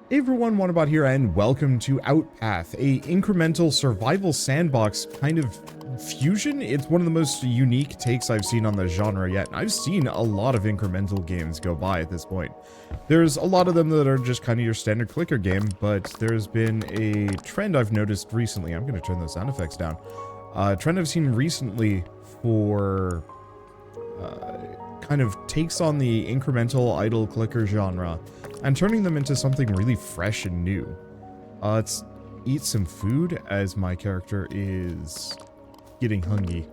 Hey everyone, Wanderbot here, and welcome to Outpath, a incremental survival sandbox kind of fusion. It's one of the most unique takes I've seen on the genre yet. I've seen a lot of incremental games go by at this point. There's a lot of them that are just kind of your standard clicker game, but there's been a trend I've noticed recently. I'm going to turn those sound effects down. A trend I've seen recently for kind of takes on the incremental idle clicker genre and turning them into something really fresh and new. Let's eat some food as my character is getting hungry.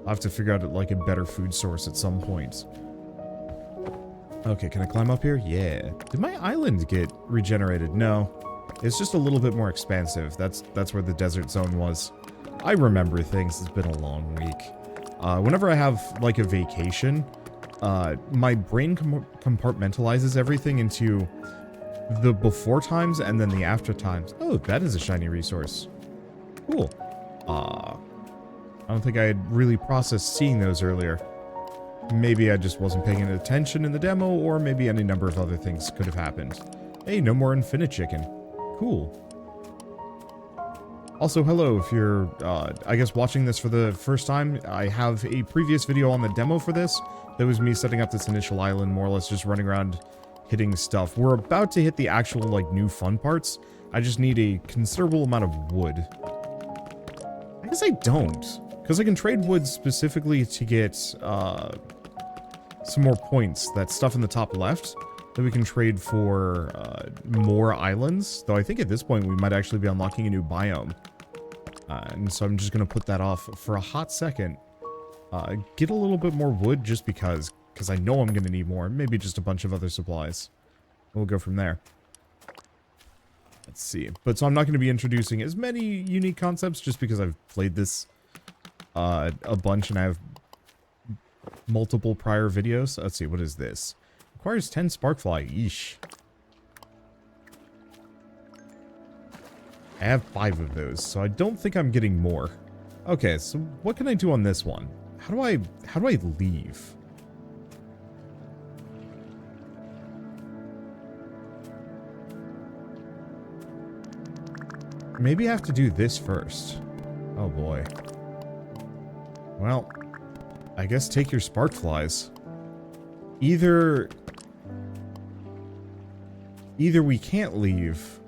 I'll have to figure out like a better food source at some point. Okay, can I climb up here? Yeah. Did my island get regenerated? No. It's just a little bit more expansive. That's where the desert zone was. I remember things. It's been a long week. Whenever I have like a vacation, my brain compartmentalizes everything into the before times and then the after times. Oh, that is a shiny resource. Cool. I don't think I had really processed seeing those earlier. Maybe I just wasn't paying attention in the demo, or maybe any number of other things could have happened. Hey, no more infinite chicken. Cool. Also, hello, if you're, I guess, watching this for the first time, I have a previous video on the demo for this. That was me setting up this initial island, more or less just running around hitting stuff. We're about to hit the actual, like, new fun parts. I just need a considerable amount of wood. I guess I don't, because I can trade wood specifically to get, some more points. That stuff in the top left that we can trade for, more islands. Though I think at this point we might actually be unlocking a new biome. And so I'm just going to put that off for a hot second. Get a little bit more wood just because I know I'm going to need more. Maybe just a bunch of other supplies. We'll go from there. Let's see. But so I'm not going to be introducing as many unique concepts just because I've played this a bunch and I have multiple prior videos. Let's see. What is this? Requires 10 sparkfly. Yeesh. I have 5 of those, so I don't think I'm getting more. Okay, so what can I do on this one? How do I leave? Maybe I have to do this first. Oh boy. Well, I guess take your spark flies. Either we can't leave,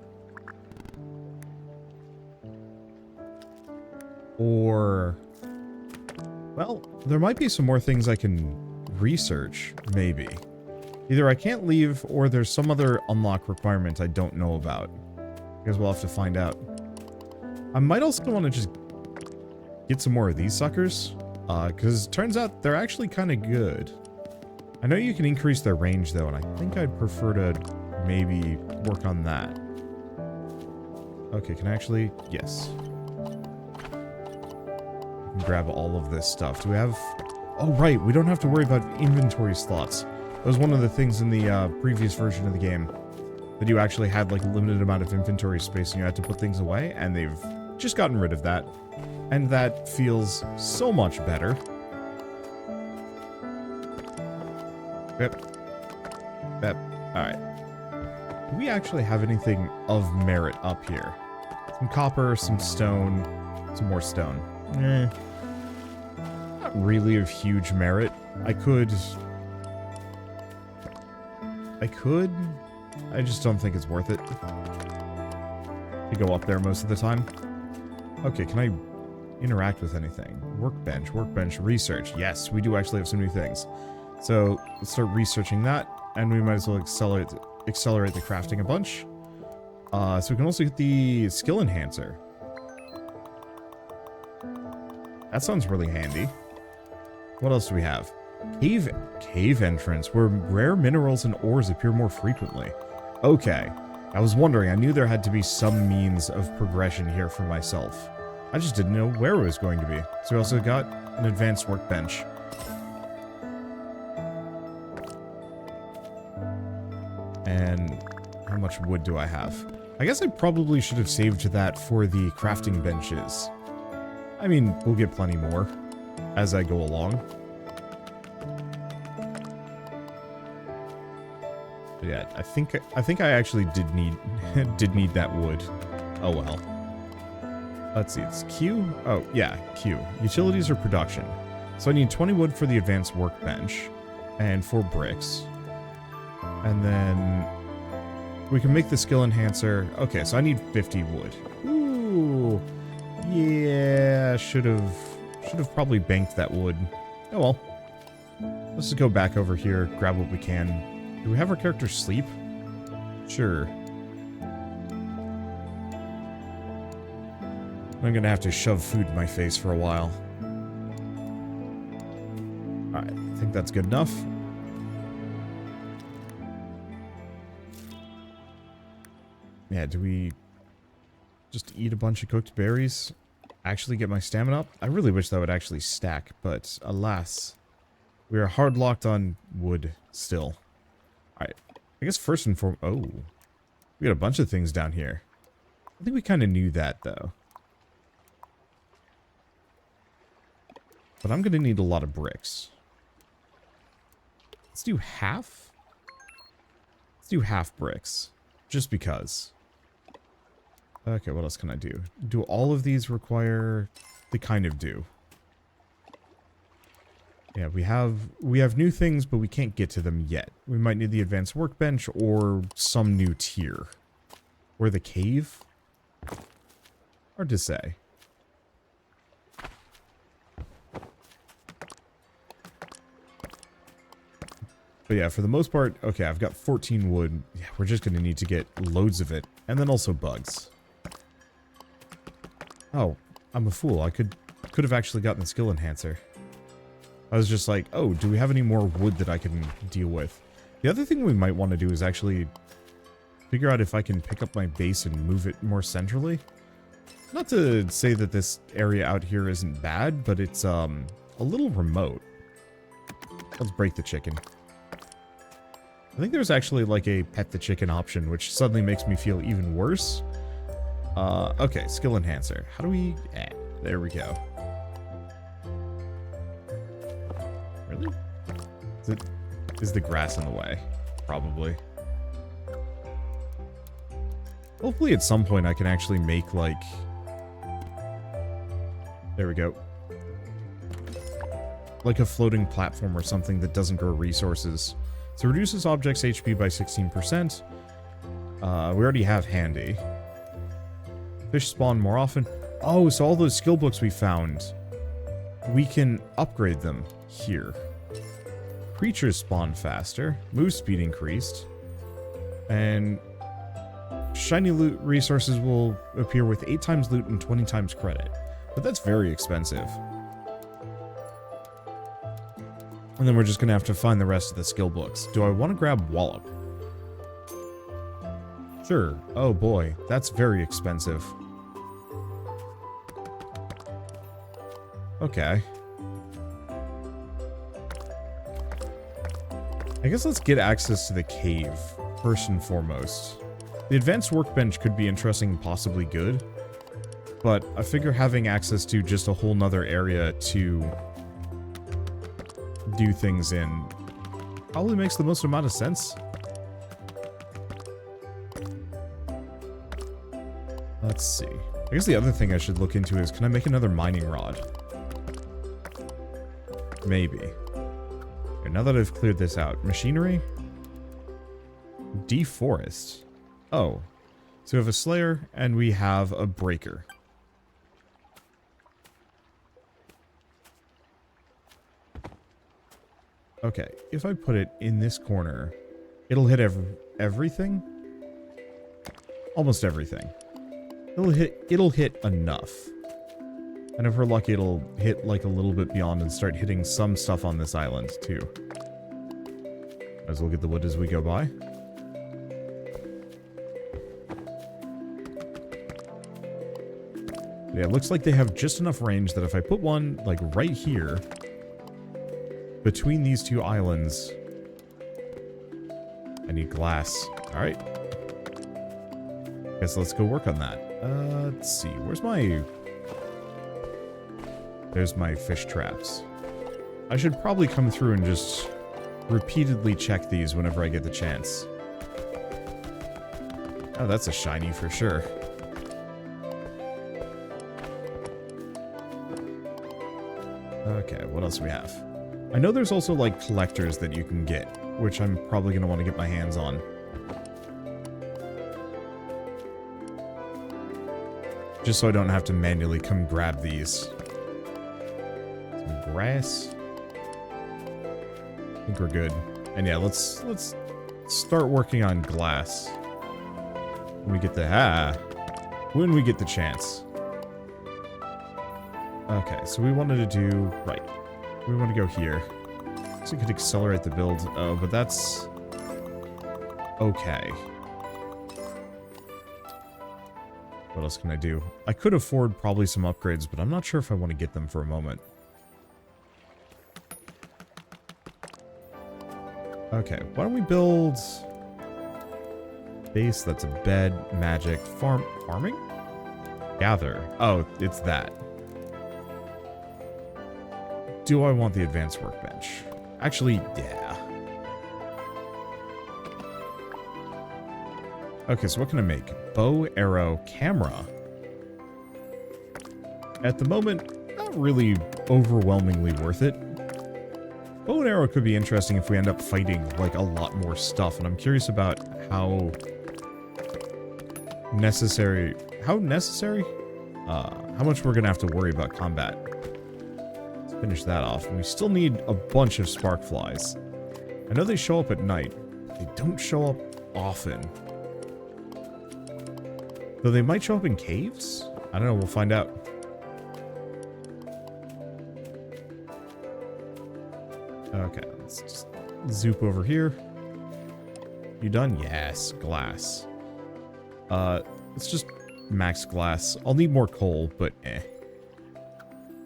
or, well, there might be some more things I can research, maybe. Either I can't leave, or there's some other unlock requirement I don't know about. I guess we'll have to find out. I might also want to just get some more of these suckers, because it turns out they're actually kind of good. I know you can increase their range, though, and I think I'd prefer to maybe work on that. Okay, can I actually? Yes. Grab all of this stuff. Do we have... Oh, right. We don't have to worry about inventory slots. That was one of the things in the previous version of the game. That you actually had, like, a limited amount of inventory space and you had to put things away. And they've just gotten rid of that. And that feels so much better. Yep. Alright. Do we actually have anything of merit up here? Some copper, some stone, some more stone. Not really of huge merit. I just don't think it's worth it to go up there most of the time. Okay, can I interact with anything? Workbench, research. Yes, we do actually have some new things. So let's start researching that, and we might as well accelerate the crafting a bunch. So we can also get the skill enhancer. That sounds really handy. What else do we have? Cave entrance, where rare minerals and ores appear more frequently. Okay. I was wondering, I knew there had to be some means of progression here for myself. I just didn't know where it was going to be. So we also got an advanced workbench. And how much wood do I have? I guess I probably should have saved that for the crafting benches. I mean, we'll get plenty more as I go along. Yeah, I think I actually did need did need that wood. Oh well. Let's see, it's Q? Oh, yeah, Q. Utilities or production. So I need 20 wood for the advanced workbench and 4 bricks. And then we can make the skill enhancer. Okay, so I need 50 wood. Ooh. Yeah, should have probably banked that wood. Oh well. Let's just go back over here, grab what we can. Do we have our character sleep? Sure. I'm gonna have to shove food in my face for a while. Alright, I think that's good enough. Yeah, do we just eat a bunch of cooked berries? Actually get my stamina up? I really wish that would actually stack, but alas. We are hard locked on wood still. Alright, I guess first and foremost... Oh, we got a bunch of things down here. I think we kind of knew that, though. But I'm going to need a lot of bricks. Let's do half. Let's do half bricks. Just because. Okay, what else can I do? Do all of these require... They kind of do. Yeah, we have new things, but we can't get to them yet. We might need the advanced workbench or some new tier. Or the cave? Hard to say. But yeah, for the most part, okay, I've got 14 wood. Yeah, we're just going to need to get loads of it. And then also bugs. Oh, I'm a fool. I could have actually gotten the skill enhancer. I was just like, oh, do we have any more wood that I can deal with? The other thing we might want to do is actually figure out if I can pick up my base and move it more centrally. Not to say that this area out here isn't bad, but it's a little remote. Let's break the chicken. I think there's actually like a pet the chicken option, which suddenly makes me feel even worse. Okay, skill enhancer. How do we... there we go. Really? Is the grass in the way? Probably. Hopefully at some point I can actually make like... There we go. Like a floating platform or something that doesn't grow resources. So reduces objects' HP by 16%. We already have handy. Fish spawn more often. Oh, so all those skill books we found, we can upgrade them here. Creatures spawn faster. Move speed increased. And shiny loot resources will appear with 8 times loot and 20 times credit. But that's very expensive. And then we're just going to have to find the rest of the skill books. Do I want to grab Wallop? Sure. Oh boy, that's very expensive. Okay. I guess let's get access to the cave, first and foremost. The advanced workbench could be interesting and possibly good, but I figure having access to just a whole nother area to do things in probably makes the most amount of sense. Let's see. I guess the other thing I should look into is, can I make another mining rod? Maybe. Okay, now that I've cleared this out. Machinery? Deforest. Oh. So we have a slayer and we have a breaker. Okay, if I put it in this corner, it'll hit everything? Almost everything. It'll hit enough. And if we're lucky, it'll hit like a little bit beyond and start hitting some stuff on this island too. Might as well get the wood as we go by. Yeah, it looks like they have just enough range that if I put one like right here, between these two islands, I need glass. Alright. Guess let's go work on that. Let's see. Where's my... There's my fish traps. I should probably come through and just repeatedly check these whenever I get the chance. Oh, that's a shiny for sure. Okay, what else do we have? I know there's also, like, collectors that you can get, which I'm probably going to want to get my hands on. Just so I don't have to manually come grab these. Some grass. I think we're good. And yeah, let's start working on glass. When we get when we get the chance. Okay, so we wanted to do right. We want to go here. So we could accelerate the build. Oh, but that's okay. What else can I do? I could afford probably some upgrades, but I'm not sure if I want to get them for a moment. Okay, why don't we build base that's a bed, magic, farming? Gather. Oh, it's that. Do I want the advanced workbench? Actually, yeah. Okay, so what can I make? Bow, arrow, camera. At the moment, not really overwhelmingly worth it. Bow and arrow could be interesting if we end up fighting, like, a lot more stuff, and I'm curious about how necessary, how much we're gonna have to worry about combat. Let's finish that off. We still need a bunch of spark flies. I know they show up at night. They don't show up often. Though they might show up in caves? I don't know, we'll find out. Okay, let's just zoop over here. You done? Yes, glass. Let's just max glass. I'll need more coal, but eh.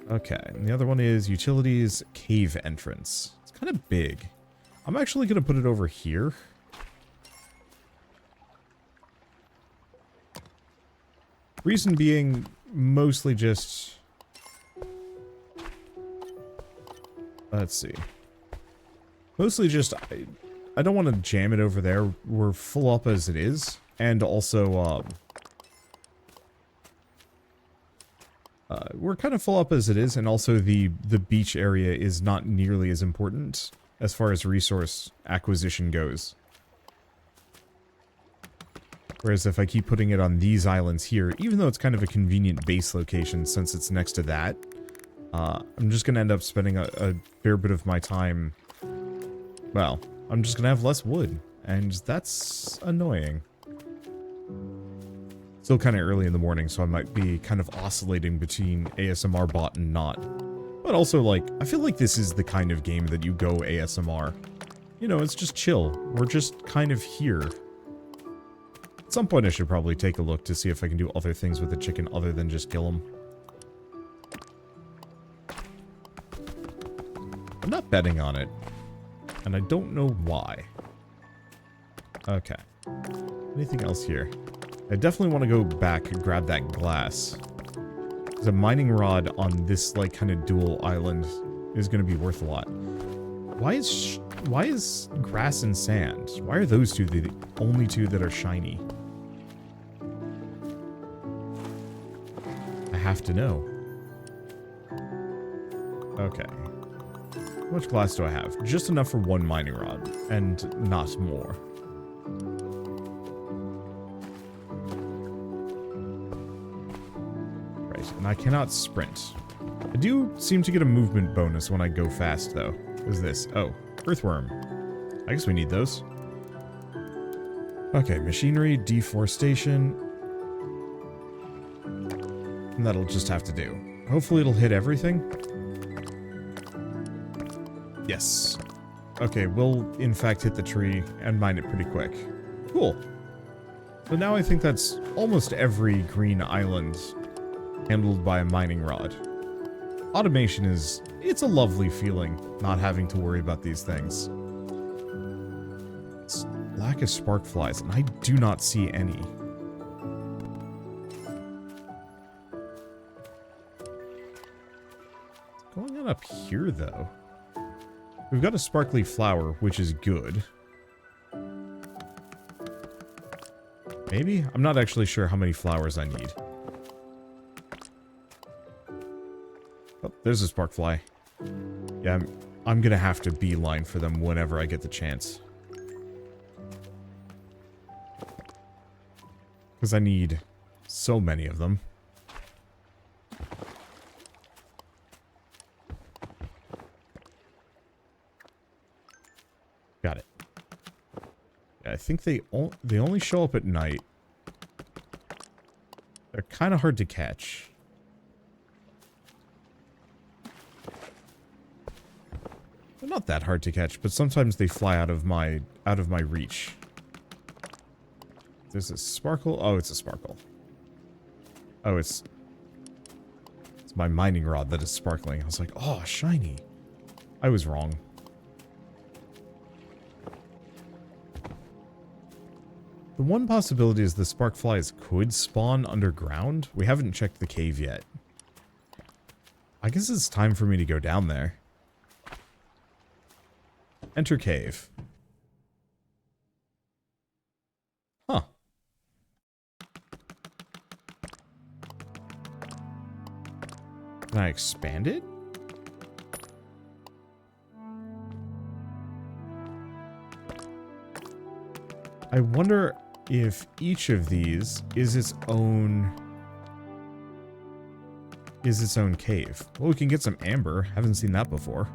Okay, and the other one is utilities, cave entrance. It's kind of big. I'm actually going to put it over here. Reason being, mostly just... Let's see. Mostly just, I don't want to jam it over there. We're full up as it is. And also, we're kind of full up as it is, and also the beach area is not nearly as important as far as resource acquisition goes. Whereas if I keep putting it on these islands here, even though it's kind of a convenient base location since it's next to that, I'm just going to end up spending a fair bit of my time... Well, I'm just going to have less wood, and that's annoying. Still kind of early in the morning, so I might be kind of oscillating between ASMR bot and not. But also, like, I feel like this is the kind of game that you go ASMR. You know, it's just chill. We're just kind of here. At some point I should probably take a look to see if I can do other things with the chicken other than just kill them. I'm not betting on it. And I don't know why. Okay. Anything else here? I definitely want to go back and grab that glass. Because a mining rod on this, like, kind of dual island is going to be worth a lot. Why is grass and sand? Why are those two the only two that are shiny? I have to know. Okay. How much glass do I have? Just enough for one mining rod, and not more. Right, and I cannot sprint. I do seem to get a movement bonus when I go fast, though. What is this? Oh, earthworm. I guess we need those. Okay, machinery, deforestation. And that'll just have to do. Hopefully it'll hit everything. Yes. Okay, we'll in fact hit the tree and mine it pretty quick. Cool. So now I think that's almost every green island handled by a mining rod. Automation is... it's a lovely feeling, not having to worry about these things. It's lack of spark flies, and I do not see any. What's going on up here, though? We've got a sparkly flower, which is good. Maybe? I'm not actually sure how many flowers I need. Oh, there's a sparkfly. Yeah, I'm gonna have to beeline for them whenever I get the chance. Because I need so many of them. Got it. Yeah, I think they only show up at night. They're kind of hard to catch. They're not that hard to catch, but sometimes they fly out of my reach. There's a sparkle. Oh, it's a sparkle. Oh, it's my mining rod that is sparkling. I was like, oh, shiny. I was wrong. The one possibility is the sparkflies could spawn underground. We haven't checked the cave yet. I guess it's time for me to go down there. Enter cave. Huh. Can I expand it? I wonder if each of these is its own cave. Well, we can get some amber. Haven't seen that before.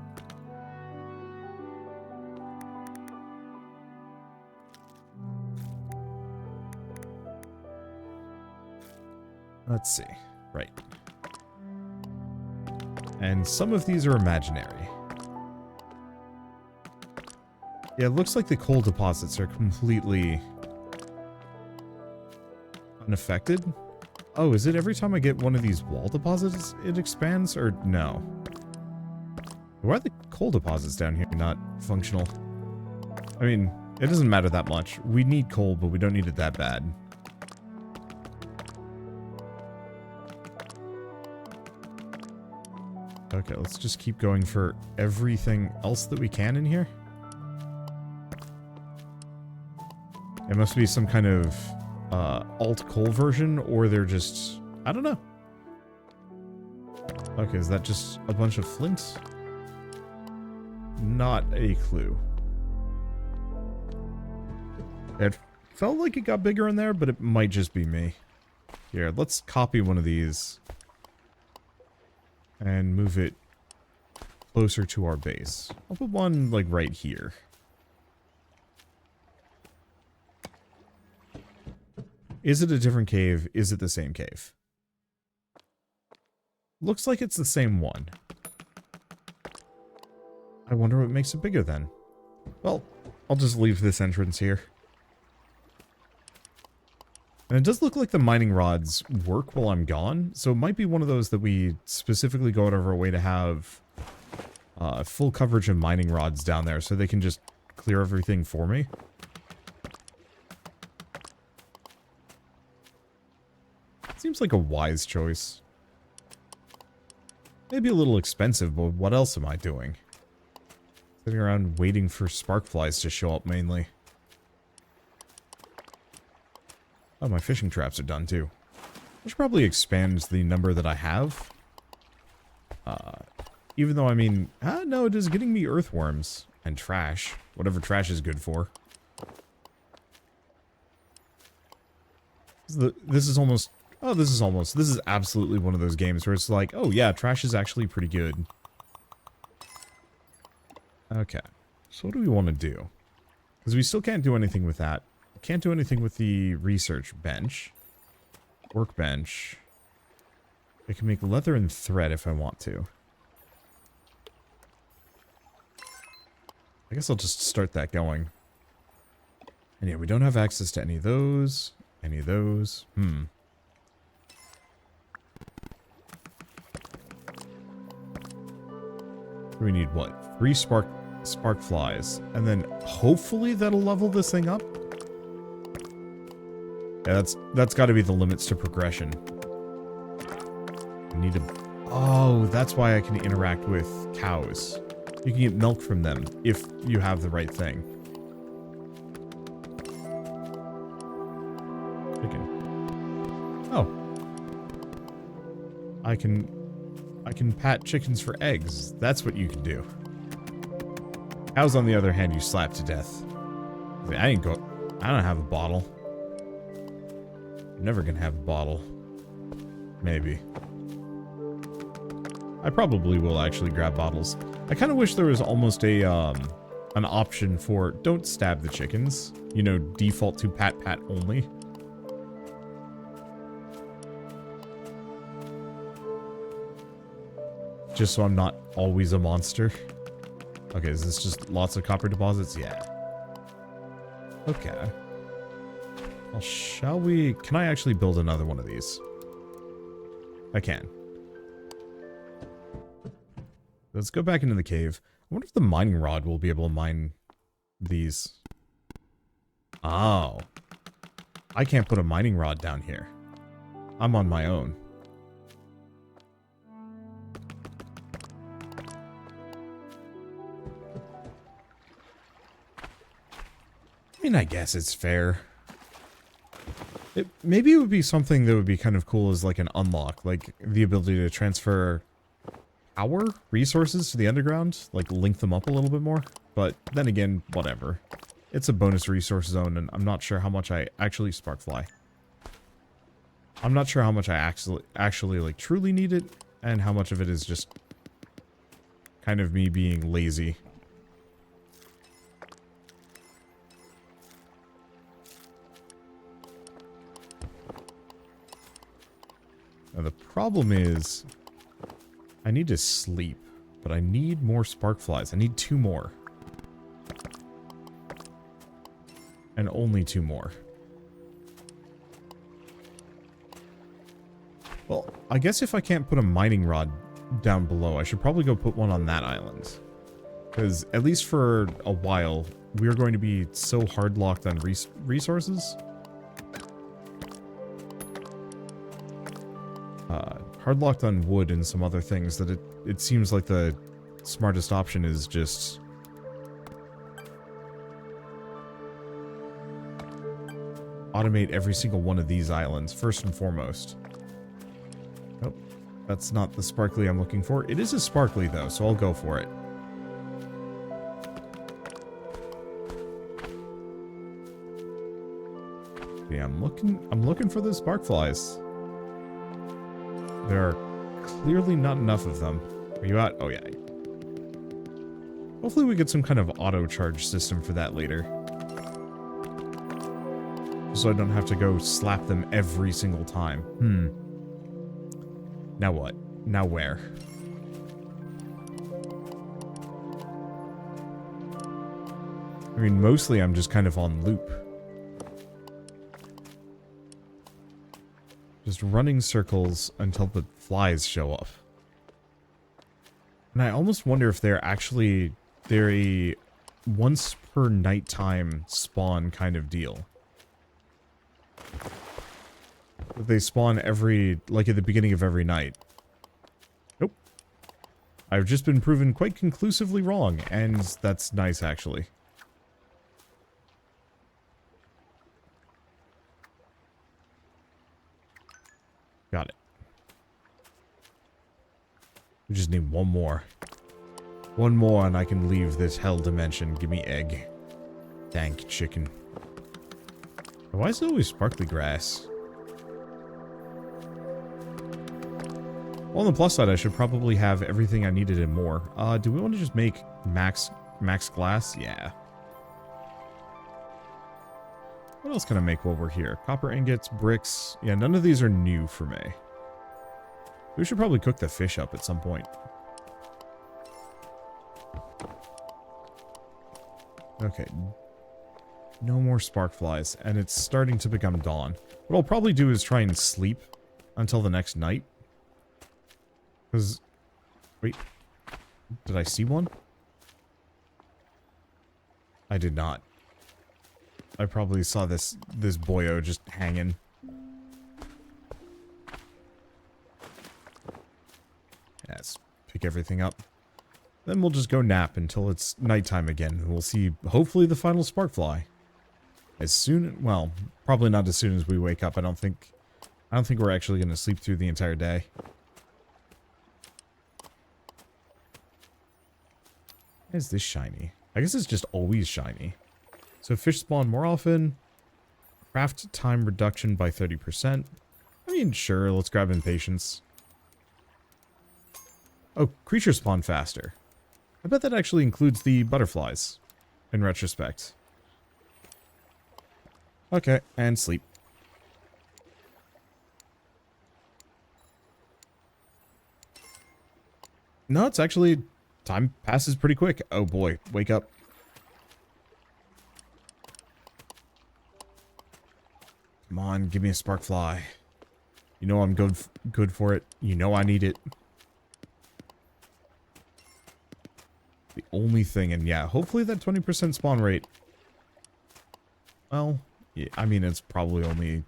Let's see. Right. And some of these are imaginary. Yeah, it looks like the coal deposits are completely unaffected. Oh, is it every time I get one of these wall deposits it expands, or no? Why are the coal deposits down here not functional? I mean, it doesn't matter that much. We need coal, but we don't need it that bad. Okay, let's just keep going for everything else that we can in here. It must be some kind of alt coal version, or they're just... I don't know. Okay, is that just a bunch of flints? Not a clue. It felt like it got bigger in there, but it might just be me. Here, let's copy one of these and move it closer to our base. I'll put one, like, right here. Is it a different cave? Is it the same cave? Looks like it's the same one. I wonder what makes it bigger then. Well, I'll just leave this entrance here. And it does look like the mining rods work while I'm gone, so it might be one of those that we specifically go out of our way to have full coverage of mining rods down there so they can just clear everything for me. Seems like a wise choice. Maybe a little expensive, but what else am I doing? Sitting around waiting for sparkflies to show up mainly. Oh, my fishing traps are done too. I should probably expand the number that I have. Even though, I mean, no, it is getting me earthworms and trash. Whatever trash is good for. This is almost... Oh, this is absolutely one of those games where it's like, oh yeah, trash is actually pretty good. Okay, so what do we want to do? Because we still can't do anything with that. Can't do anything with the research bench. Workbench. I can make leather and thread if I want to. I guess I'll just start that going. And yeah, we don't have access to any of those. Any of those. We need what? 3 spark flies. And then hopefully that'll level this thing up. Yeah, that's got to be the limits to progression. I need to... Oh, that's why I can interact with cows. You can get milk from them if you have the right thing. Chicken. Oh. I can pat chickens for eggs. That's what you can do. Cows, on the other hand, you slap to death. I don't have a bottle. I'm never gonna have a bottle. Maybe. I probably will actually grab bottles. I kind of wish there was almost a, an option for don't stab the chickens. You know, default to pat only. Just so I'm not always a monster. Okay, is this just lots of copper deposits? Yeah. Okay. Well, shall we... Can I actually build another one of these? I can. Let's go back into the cave. I wonder if the mining rod will be able to mine these. Oh. I can't put a mining rod down here. I'm on my own. I mean, I guess it's fair. Maybe it would be something that would be kind of cool as like an unlock, like the ability to transfer power resources to the underground, like link them up a little bit more. But then again, whatever. It's a bonus resource zone, and I'm not sure how much I actually sparkfly. I'm not sure how much I actually like truly need it, and how much of it is just kind of me being lazy. Now the problem is, I need to sleep, but I need more spark flies. I need 2 more. And only 2 more. Well, I guess if I can't put a mining rod down below, I should probably go put one on that island. Because, at least for a while, we're going to be so hard locked on resources. Hard locked on wood and some other things that it seems like the smartest option is just automate every single one of these islands first and foremost. Nope, that's not the sparkly I'm looking for. It is a sparkly though, so I'll go for it. Yeah, I'm looking for those spark flies. There are clearly not enough of them. Are you out? Oh, yeah. Hopefully we get some kind of auto-charge system for that later. So I don't have to go slap them every single time. Now what? Now where? I mean, mostly I'm just kind of on loop. Just running circles until the flies show up. And I almost wonder if they're a once per nighttime spawn kind of deal. They spawn like at the beginning of every night. Nope. I've just been proven quite conclusively wrong, and that's nice actually. Got it. We just need one more. One more and I can leave this hell dimension. Give me egg. Dank chicken. Why is it always sparkly grass? Well, on the plus side, I should probably have everything I needed and more. Do we want to just make max glass? Yeah. What else can I make while we're here? Copper ingots, bricks. Yeah, none of these are new for me. We should probably cook the fish up at some point. Okay. No more spark flies, and it's starting to become dawn. What I'll probably do is try and sleep until the next night. Because... Wait. Did I see one? I did not. I probably saw this boyo just hanging. Let's pick everything up. Then we'll just go nap until it's nighttime again. And we'll see, hopefully, the final spark fly. As soon, well, probably not as soon as we wake up. I don't think we're actually going to sleep through the entire day. Why is this shiny? I guess it's just always shiny. So fish spawn more often. Craft time reduction by 30%. I mean, sure, let's grab impatience. Oh, creatures spawn faster. I bet that actually includes the butterflies, in retrospect. Okay, and sleep. No, it's actually... time passes pretty quick. Oh boy, wake up. Come on, give me a spark fly. You know I'm good for it. You know I need it. The only thing, and yeah, hopefully that 20% spawn rate. Well, yeah, I mean, it's probably only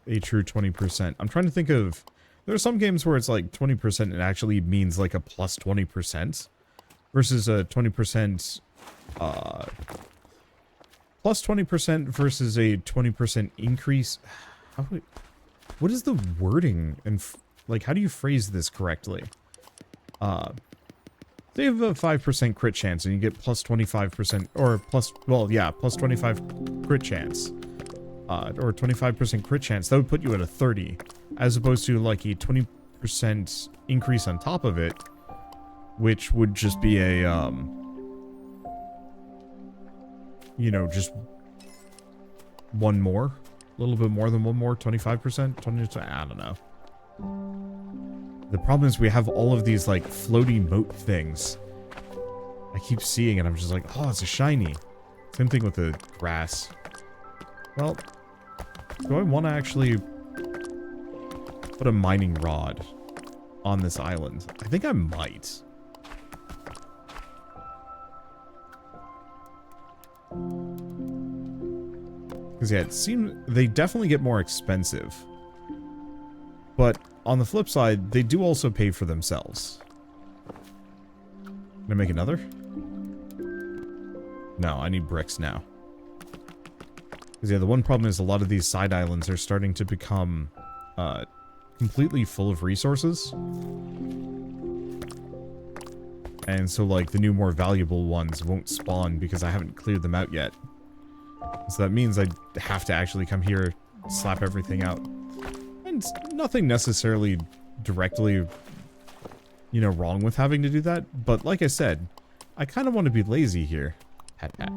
a true 20%. I'm trying to think of... there are some games where it's like 20%, it actually means like a plus 20%. Versus a 20%, plus 20% versus a 20% increase. What is the wording? And like, how do you phrase this correctly? They have a 5% crit chance and you get plus 25%, or plus, well, yeah, plus 25 crit chance. Or 25% crit chance. That would put you at a 30. As opposed to like a 20% increase on top of it. Which would just be a, you know, just one more. A little bit more than one more. 25%? 20%? I don't know. The problem is we have all of these, like, floaty moat things. I keep seeing it. I'm just like, oh, it's a shiny. Same thing with the grass. Well, do I want to actually put a mining rod on this island? I think I might. Because, yeah, it seems they definitely get more expensive. But on the flip side, they do also pay for themselves. Can I make another? No, I need bricks now. Because, yeah, the one problem is a lot of these side islands are starting to become completely full of resources. And so, like, the new, more valuable ones won't spawn because I haven't cleared them out yet. So that means I have to actually come here, slap everything out. And nothing necessarily directly, you know, wrong with having to do that. But like I said, I kind of want to be lazy here. Pat, pat.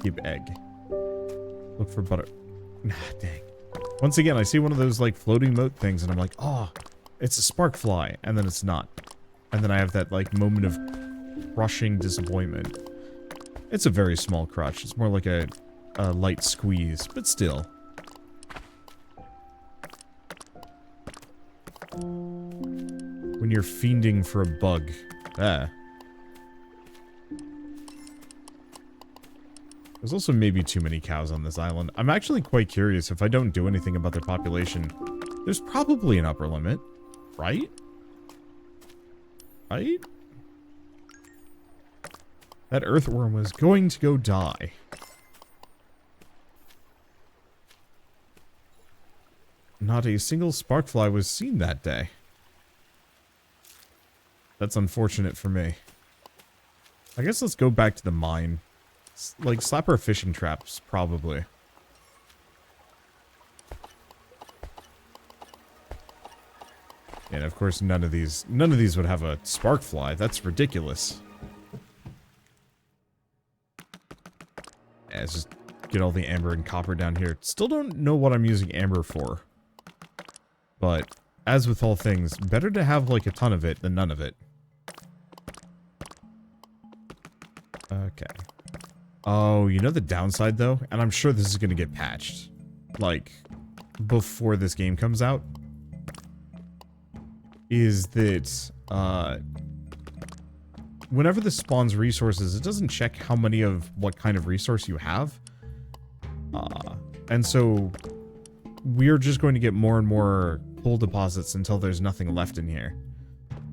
Keep egg. Look for butter. Nah, dang. Once again, I see one of those, like, floating moat things, and I'm like, oh, it's a spark fly. And then it's not. And then I have that, like, moment of crushing disappointment. It's a very small crush. It's more like a light squeeze, but still. When you're fiending for a bug. Ah. There's also maybe too many cows on this island. I'm actually quite curious if I don't do anything about their population. There's probably an upper limit, right? Right? That earthworm was going to go die. Not a single sparkfly was seen that day. That's unfortunate for me. I guess let's go back to the mine. Like, slap our fishing traps, probably. And of course, none of these would have a sparkfly. That's ridiculous. Yeah, let's just get all the amber and copper down here. Still don't know what I'm using amber for. But, as with all things, better to have, like, a ton of it than none of it. Okay. Oh, you know the downside, though? And I'm sure this is going to get patched. Like, before this game comes out. Is that, whenever this spawns resources, it doesn't check how many of what kind of resource you have. And so, we're just going to get more and more coal deposits until there's nothing left in here.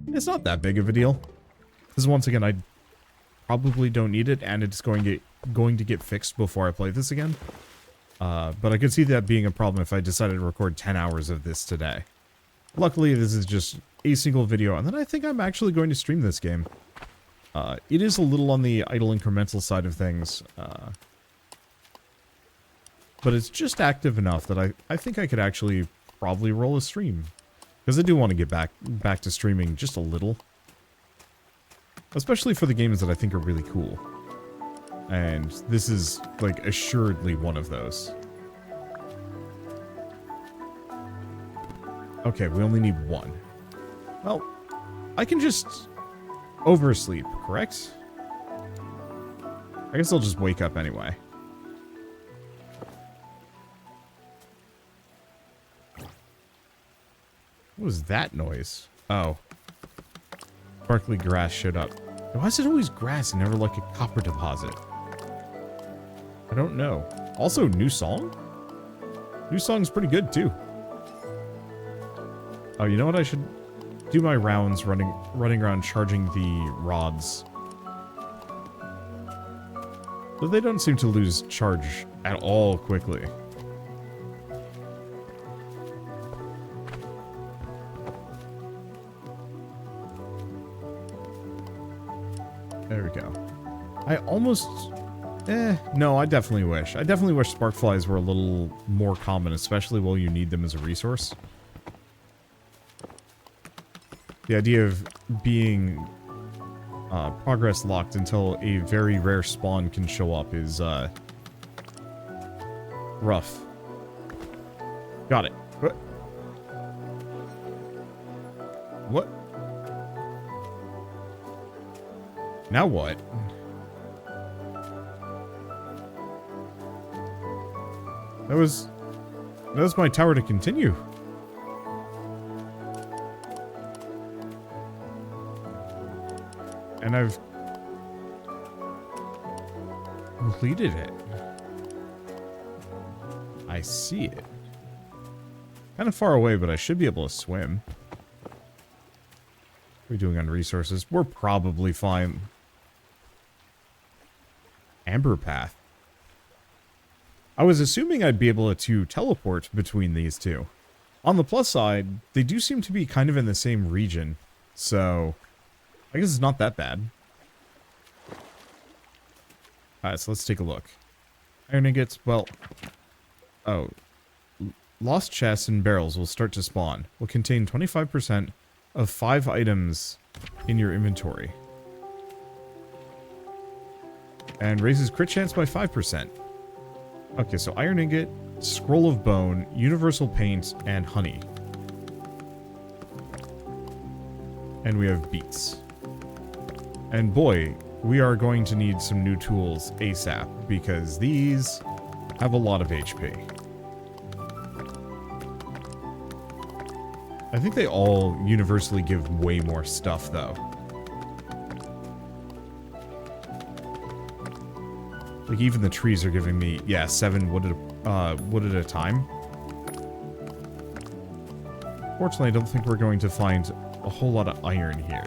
It's not that big of a deal. Because once again, I probably don't need it, and it's going to going to get fixed before I play this again. But I could see that being a problem if I decided to record 10 hours of this today. Luckily, this is just a single video, and then I think I'm actually going to stream this game. It is a little on the idle incremental side of things, but it's just active enough that I think I could actually probably roll a stream. Because I do want to get back to streaming just a little. Especially for the games that I think are really cool. And this is, like, assuredly one of those. Okay, we only need one. Well, I can just oversleep, correct? I guess I'll just wake up anyway. What was that noise? Oh. Sparkly grass showed up. Why is it always grass and never like a copper deposit? I don't know. Also, new song? New song's pretty good, too. Oh, you know what? I should do my rounds running around charging the rods. But they don't seem to lose charge at all quickly. There we go. I almost... no, I definitely wish. I definitely wish spark flies were a little more common, especially while you need them as a resource. The idea of being progress locked until a very rare spawn can show up is rough. Got it. What? Now what? That was my tower to continue. And I've completed it. I see it. Kind of far away, but I should be able to swim. What are we doing on resources? We're probably fine. Amber path. I was assuming I'd be able to teleport between these two. On the plus side, they do seem to be kind of in the same region, so I guess it's not that bad. Alright, so let's take a look. Iron ingots, well... Oh. Lost chests and barrels will start to spawn. Will contain 25% of 5 items in your inventory. And raises crit chance by 5%. Okay, so iron ingot, scroll of bone, universal paint, and honey. And we have beets. And boy, we are going to need some new tools ASAP, because these have a lot of HP. I think they all universally give way more stuff, though. Like, even the trees are giving me, yeah, 7 wood at a time. Fortunately, I don't think we're going to find a whole lot of iron here.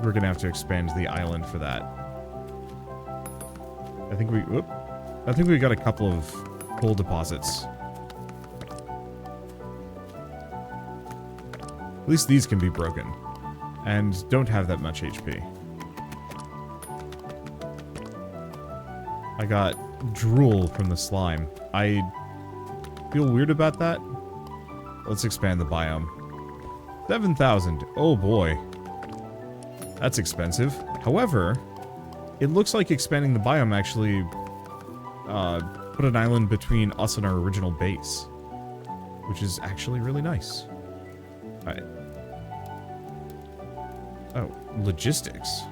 We're gonna have to expand the island for that. I think we got a couple of coal deposits. At least these can be broken. And don't have that much HP. I got drool from the slime. I feel weird about that. Let's expand the biome. 7,000. Oh boy. That's expensive. However, it looks like expanding the biome actually put an island between us and our original base. Which is actually really nice. Alright. Oh, logistics.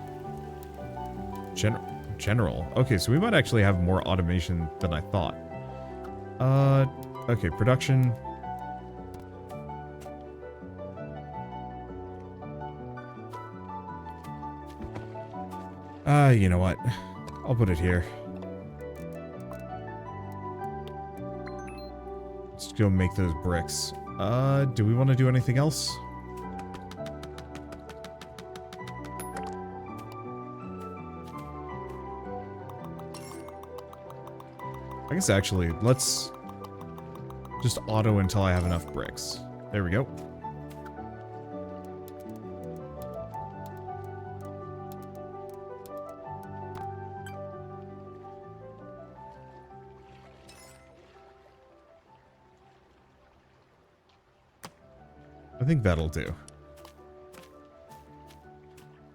General. Okay, so we might actually have more automation than I thought. Okay, production. You know what? I'll put it here. Let's go make those bricks. Do we want to do anything else? I guess actually, let's just auto until I have enough bricks. There we go. I think that'll do.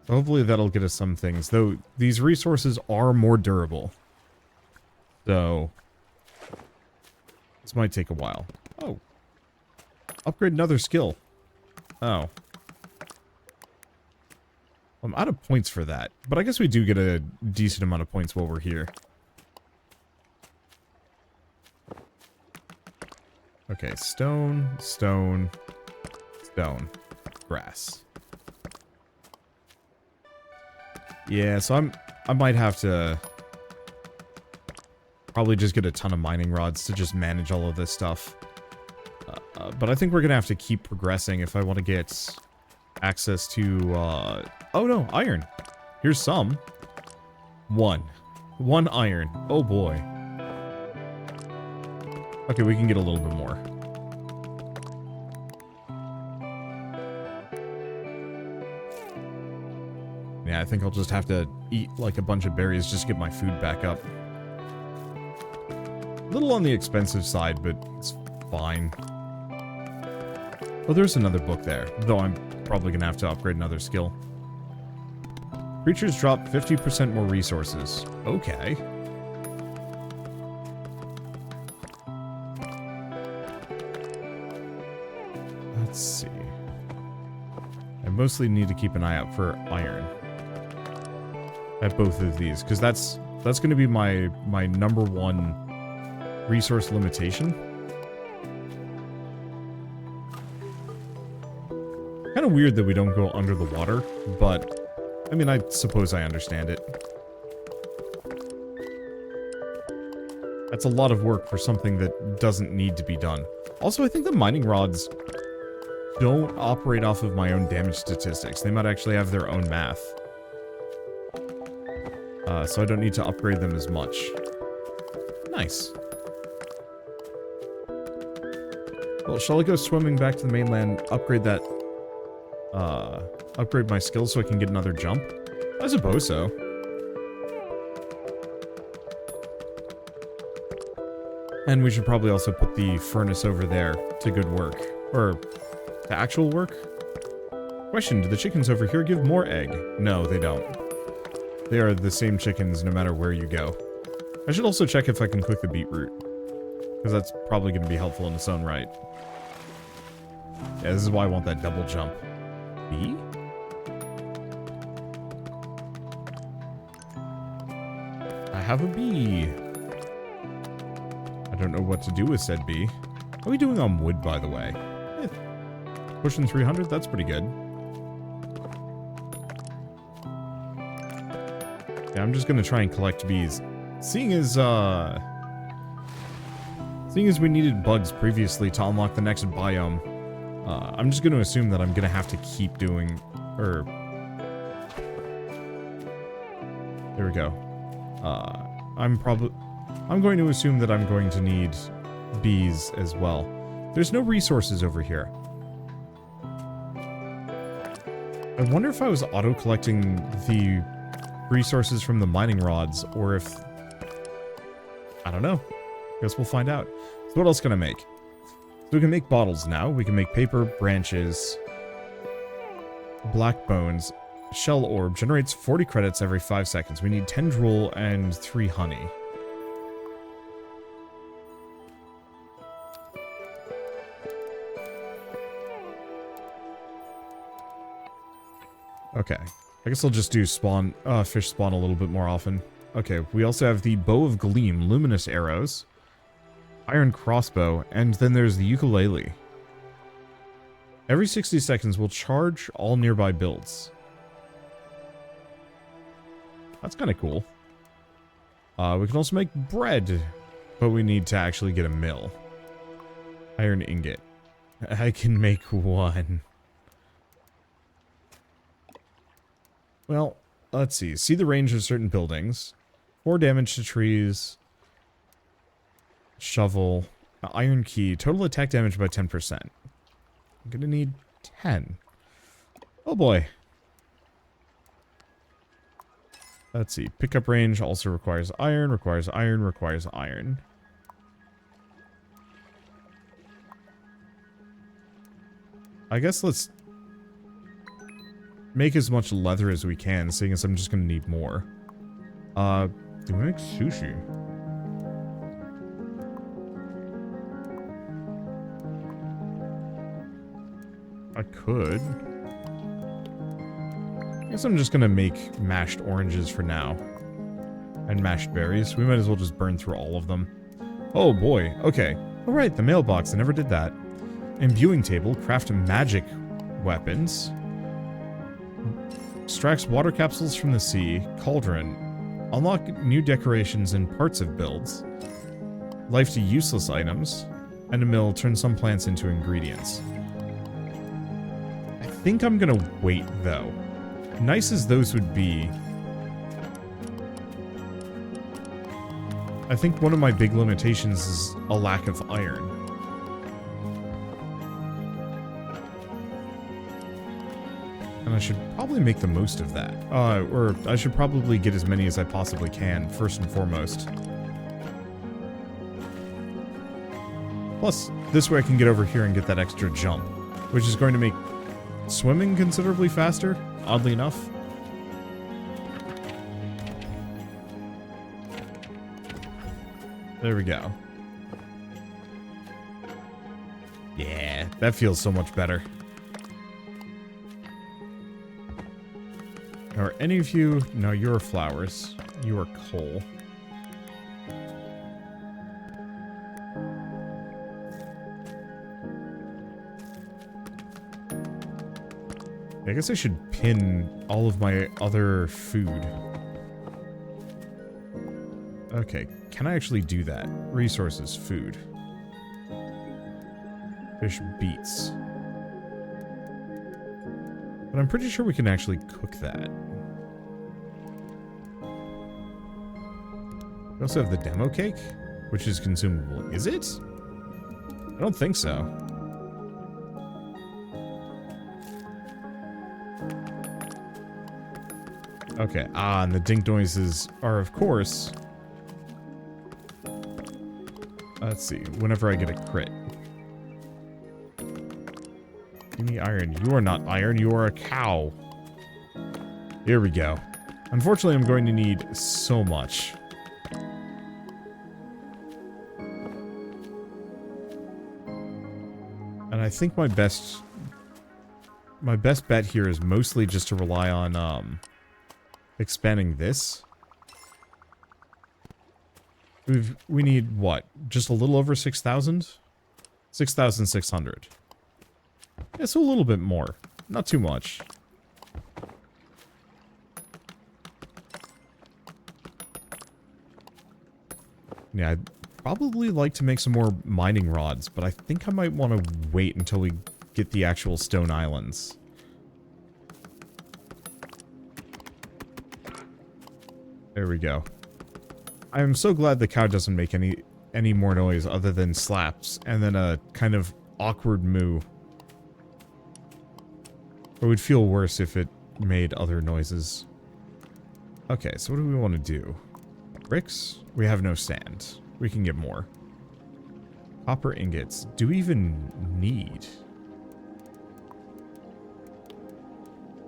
Hopefully that'll get us some things, though these resources are more durable. So, this might take a while. Oh. Upgrade another skill. Oh. I'm out of points for that, but I guess we do get a decent amount of points while we're here. Okay, stone, stone, stone, grass. Yeah, so I might have to probably just get a ton of mining rods to just manage all of this stuff. But I think we're gonna have to keep progressing if I want to get access to, oh no, iron. Here's some. One iron. Oh boy. Okay, we can get a little bit more. Yeah, I think I'll just have to eat like a bunch of berries just to get my food back up. A little on the expensive side, but it's fine. Oh, there's another book there, though I'm probably gonna have to upgrade another skill. Creatures drop 50% more resources. Okay. Let's see. I mostly need to keep an eye out for iron. At both of these, because that's going to be my number one resource limitation. Kind of weird that we don't go under the water, but I mean, I suppose I understand it. That's a lot of work for something that doesn't need to be done. Also, I think the mining rods don't operate off of my own damage statistics. They might actually have their own math. So I don't need to upgrade them as much. Nice. Well, shall I go swimming back to the mainland, upgrade that, upgrade my skills so I can get another jump? I suppose so. And we should probably also put the furnace over there to good work. Or, to actual work? Question, do the chickens over here give more egg? No, they don't. They are the same chickens no matter where you go. I should also check if I can cook the beetroot, because that's probably going to be helpful in its own right. Yeah, this is why I want that double jump. Bee? I have a bee. I don't know what to do with said bee. How are we doing on wood, by the way? Pushing 300? That's pretty good. Yeah, I'm just gonna try and collect bees. Seeing as we needed bugs previously to unlock the next biome, I'm just gonna assume that I'm gonna have to keep doing, or... There we go. I'm going to assume that I'm going to need bees as well. There's no resources over here. I wonder if I was auto-collecting the resources from the mining rods, or if... I don't know. Guess we'll find out. So what else can I make? So we can make bottles now. We can make paper, branches, black bones, shell orb. Generates 40 credits every 5 seconds. We need 10 drool and 3 honey. Okay. I guess I'll just do spawn, fish spawn a little bit more often. Okay, we also have the Bow of Gleam, luminous arrows, iron crossbow, and then there's the ukulele. Every 60 seconds will charge all nearby builds. That's kind of cool. We can also make bread, but we need to actually get a mill. Iron ingot. I can make one. Well, let's see. See the range of certain buildings. 4 damage to trees. shovel, iron key, total attack damage by 10%. I'm gonna need 10. Oh boy. Let's see. Pickup range also requires iron, requires iron, requires iron. I guess let's make as much leather as we can, seeing as I'm just gonna need more. Do we make sushi? I could. I guess I'm just gonna make mashed oranges for now. And mashed berries. We might as well just burn through all of them. Oh boy, okay. Alright, the mailbox, I never did that. Imbuing table, craft magic weapons. Extracts water capsules from the sea. Cauldron. Unlock new decorations and parts of builds. Life to useless items. And a mill, turn some plants into ingredients. I think I'm gonna wait, though. Nice as those would be, I think one of my big limitations is a lack of iron. And I should probably make the most of that. Or I should probably get as many as I possibly can, first and foremost. Plus, this way I can get over here and get that extra jump, which is going to make swimming considerably faster, oddly enough. There we go. Yeah, that feels so much better. Are any of you... No, you're flowers. You are coal. I guess I should pin all of my other food. Okay, can I actually do that? Resources, food. Fish, beets. But I'm pretty sure we can actually cook that. We also have the demo cake, which is consumable. Is it? I don't think so. Okay, and the dink noises are, of course... Let's see, whenever I get a crit. Give me iron. You are not iron, you are a cow. Here we go. Unfortunately, I'm going to need so much. And I think my best bet here is mostly just to rely on, expanding this. We need, what? Just a little over 6,000? 6,600. Yeah, so a little bit more. Not too much. Yeah, I'd probably like to make some more mining rods, but I think I might want to wait until we get the actual stone islands. There we go. I am so glad the cow doesn't make any more noise other than slaps and then a kind of awkward moo. It would feel worse if it made other noises. Okay, so what do we want to do? Bricks? We have no sand. We can get more. Copper ingots. Do we even need?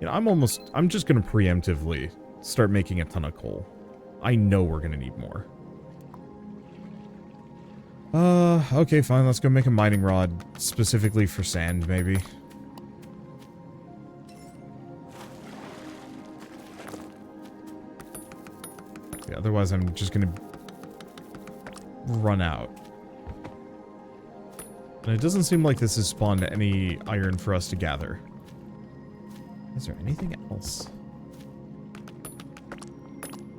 You know, I'm just gonna preemptively start making a ton of coal. I know we're gonna need more. Okay, fine, let's go make a mining rod specifically for sand, maybe. Yeah, otherwise I'm just gonna run out. And it doesn't seem like this has spawned any iron for us to gather. Is there anything else?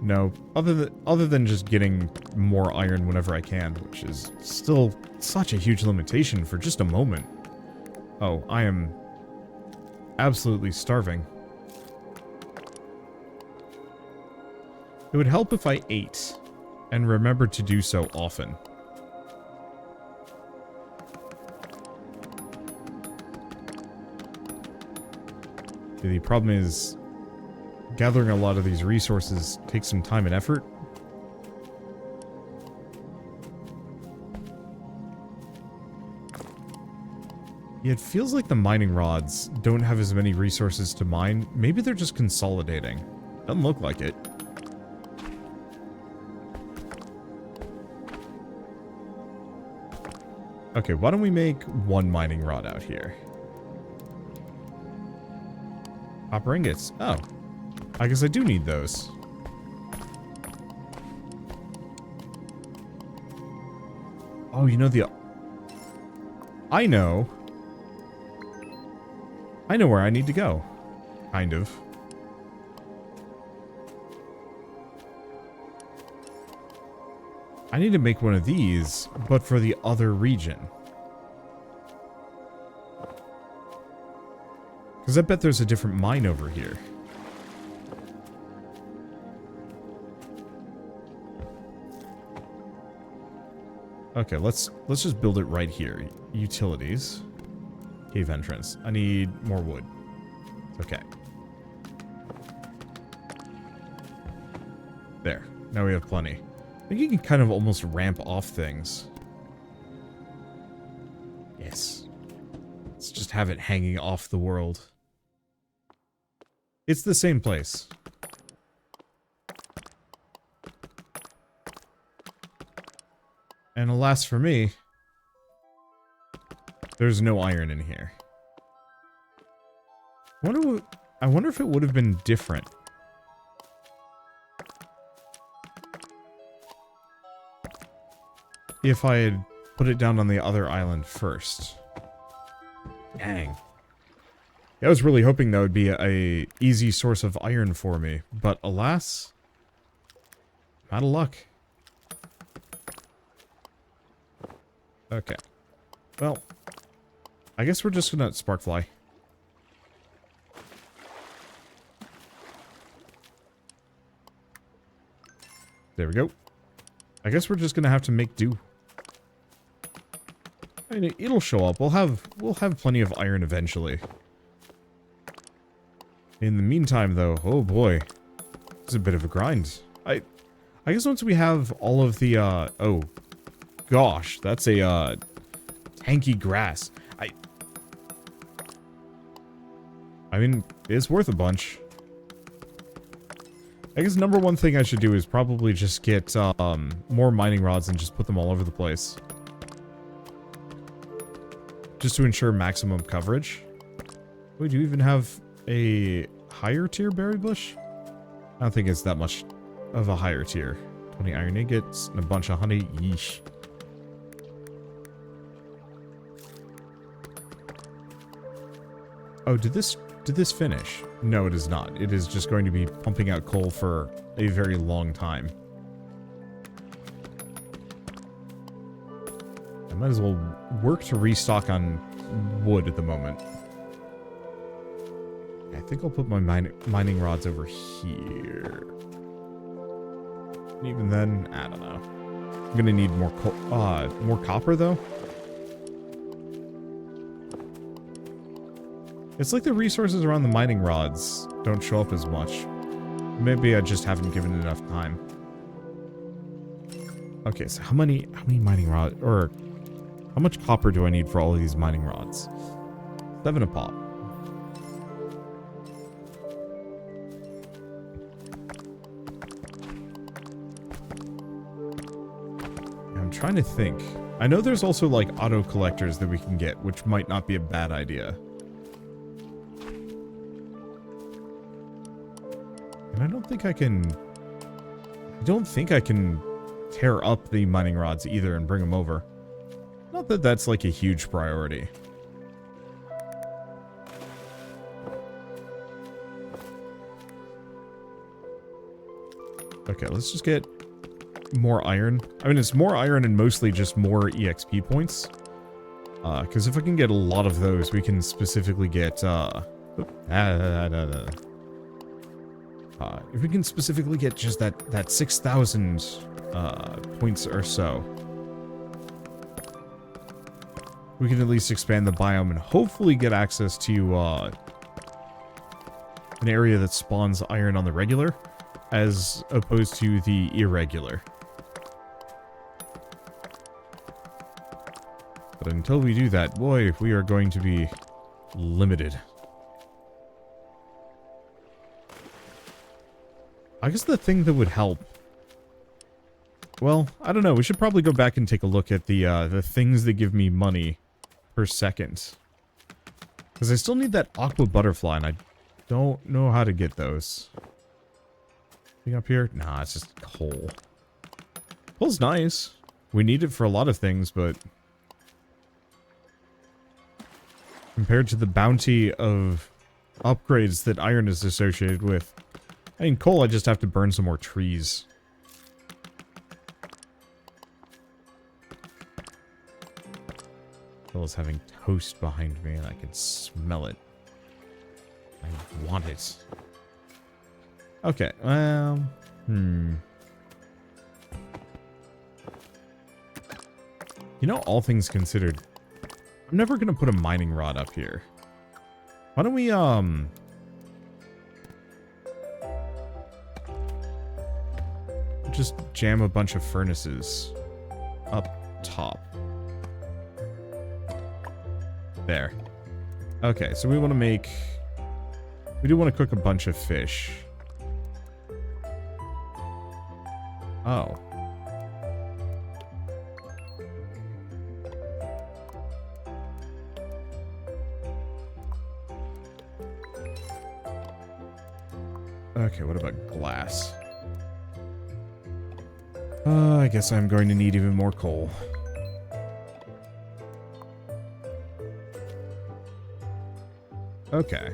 No, other than just getting more iron whenever I can, which is still such a huge limitation for just a moment. Oh, I am absolutely starving. It would help if I ate and remembered to do so often. The problem is gathering a lot of these resources takes some time and effort. Yeah, it feels like the mining rods don't have as many resources to mine. Maybe they're just consolidating. Doesn't look like it. Okay, why don't we make one mining rod out here? Copper ingots. Oh. I guess I do need those. Oh, you know the... I know where I need to go. Kind of. I need to make one of these, but for the other region. Because I bet there's a different mine over here. Okay, let's just build it right here. Utilities. Cave entrance. I need more wood. Okay. There. Now we have plenty. I think you can kind of almost ramp off things. Yes. Let's just have it hanging off the world. It's the same place. And alas for me, there's no iron in here. I wonder if it would have been different. If I had put it down on the other island first. Dang. I was really hoping that would be a easy source of iron for me, but alas, I'm out of luck. Okay. Well, I guess we're just gonna sparkfly. There we go. I guess we're just gonna have to make do. I mean, it'll show up. We'll have plenty of iron eventually. In the meantime, though, oh boy, it's a bit of a grind. I guess once we have all of the oh gosh, that's a tanky grass. I mean, it's worth a bunch. I guess number one thing I should do is probably just get more mining rods and just put them all over the place. Just to ensure maximum coverage. Wait, do you even have a higher tier berry bush? I don't think it's that much of a higher tier. 20 iron ingots and a bunch of honey. Yeesh. Oh, did this finish? No, it is not. It is just going to be pumping out coal for a very long time. I might as well work to restock on wood at the moment. I think I'll put my mining rods over here. And even then, I don't know. I'm gonna need more more copper though. It's like the resources around the mining rods don't show up as much. Maybe I just haven't given it enough time. Okay, so how many mining rods, or how much copper do I need for all of these mining rods? 7 a pop. I'm trying to think. I know there's also like auto collectors that we can get, which might not be a bad idea. And I don't think I can tear up the mining rods either and bring them over. Not that that's like a huge priority. Okay, let's just get more iron. I mean, it's more iron and mostly just more EXP points. Because if I can get a lot of those, we can specifically get, if we can specifically get just that 6,000 points or so, we can at least expand the biome and hopefully get access to an area that spawns iron on the regular, as opposed to the irregular. But until we do that, boy, we are going to be limited. I guess the thing that would help... Well, I don't know. We should probably go back and take a look at the things that give me money per second. Because I still need that aqua butterfly, and I don't know how to get those. Anything up here? Nah, it's just coal. Coal's nice. We need it for a lot of things, but... compared to the bounty of upgrades that iron is associated with. I mean, coal, I just have to burn some more trees. Phil's having toast behind me, and I can smell it. I want it. Okay, You know, all things considered, I'm never gonna put a mining rod up here. Why don't we, just jam a bunch of furnaces up top. There. Okay, so we want to make... we do want to cook a bunch of fish. Oh. Okay, what about glass? I guess I'm going to need even more coal. Okay.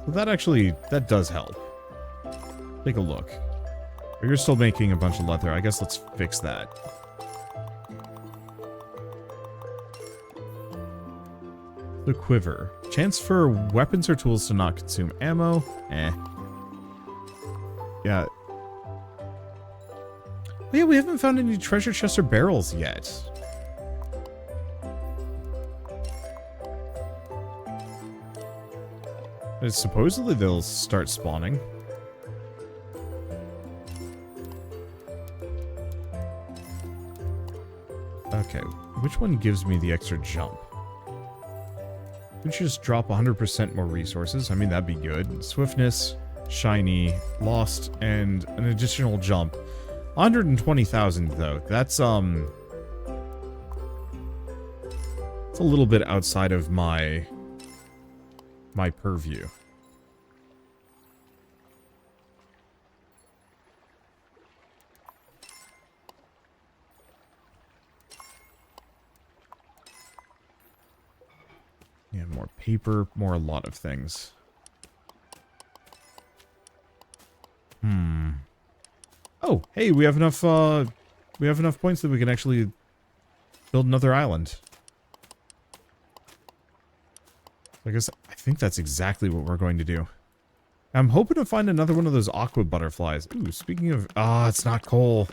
Well, that does help. Take a look. You're still making a bunch of leather. I guess let's fix that. The quiver. Chance for weapons or tools to not consume ammo. Eh. Yeah. Oh yeah, we haven't found any treasure chests or barrels yet. But supposedly they'll start spawning. Okay, which one gives me the extra jump? We should just drop 100% more resources. I mean, that'd be good. Swiftness, shiny, lost, and an additional jump. 120,000 though. That's it's a little bit outside of my purview. Yeah, more paper, more a lot of things. Oh, hey, we have enough points that we can actually build another island. I think that's exactly what we're going to do. I'm hoping to find another one of those aqua butterflies. Ooh, speaking of... ah, it's not coal.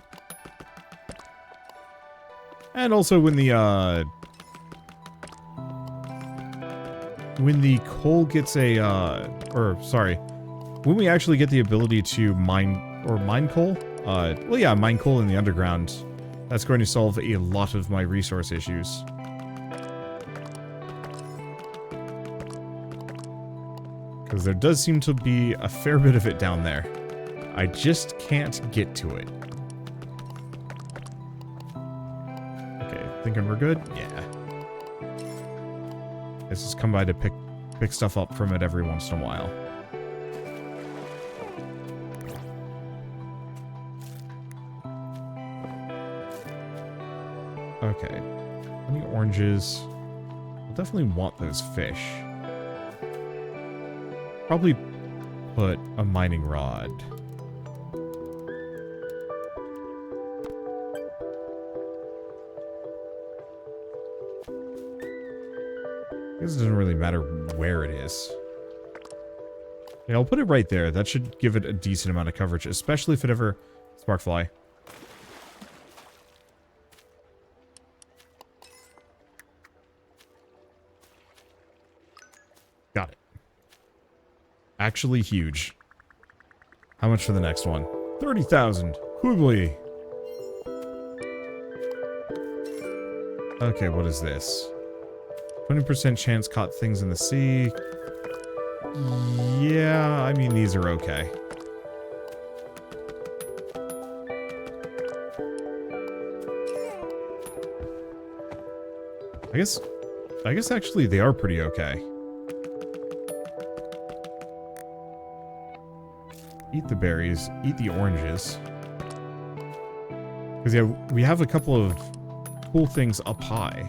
And also when the coal gets a, when we actually get the ability to mine coal, well yeah, mine coal in the underground, that's going to solve a lot of my resource issues. Because there does seem to be a fair bit of it down there. I just can't get to it. Okay, thinking we're good? Yeah. Let's just come by to pick stuff up from it every once in a while. Okay. 20 oranges. We'll definitely want those fish. Probably put a mining rod. I guess it doesn't really matter where it is. Yeah, I'll put it right there. That should give it a decent amount of coverage, especially if it ever... Sparkfly. actually huge. How much for the next one? 30,000. Hoogly. Okay, what is this? 20% chance caught things in the sea. Yeah, I mean, these are okay. I guess actually they are pretty okay. Eat the berries, eat the oranges. Because, yeah, we have a couple of cool things up high.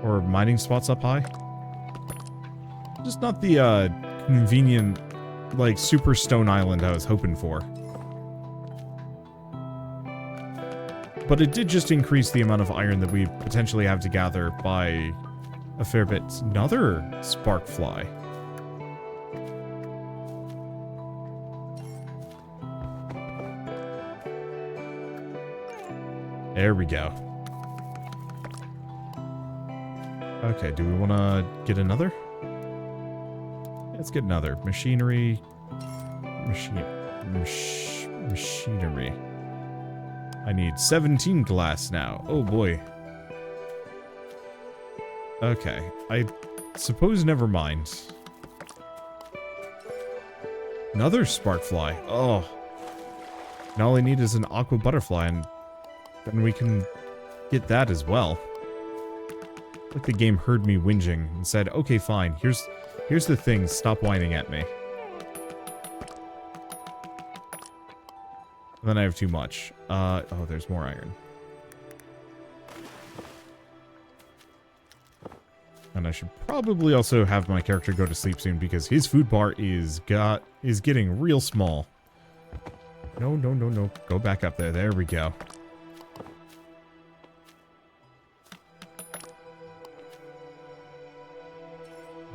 Or mining spots up high. Just not the, convenient, like, super stone island I was hoping for. But it did just increase the amount of iron that we potentially have to gather by a fair bit. Another spark fly. There we go. Okay, do we want to get another? Let's get another. Machinery. Machinery. I need 17 glass now. Oh boy. Okay, I suppose never mind. Another spark fly. Oh. Now all I need is an aqua butterfly, and then we can get that as well. Like the game heard me whinging and said, okay, fine, here's the thing, stop whining at me. And then I have too much. Oh, there's more iron. And I should probably also have my character go to sleep soon because his food bar is getting real small. No, no, no, no. Go back up there. There we go.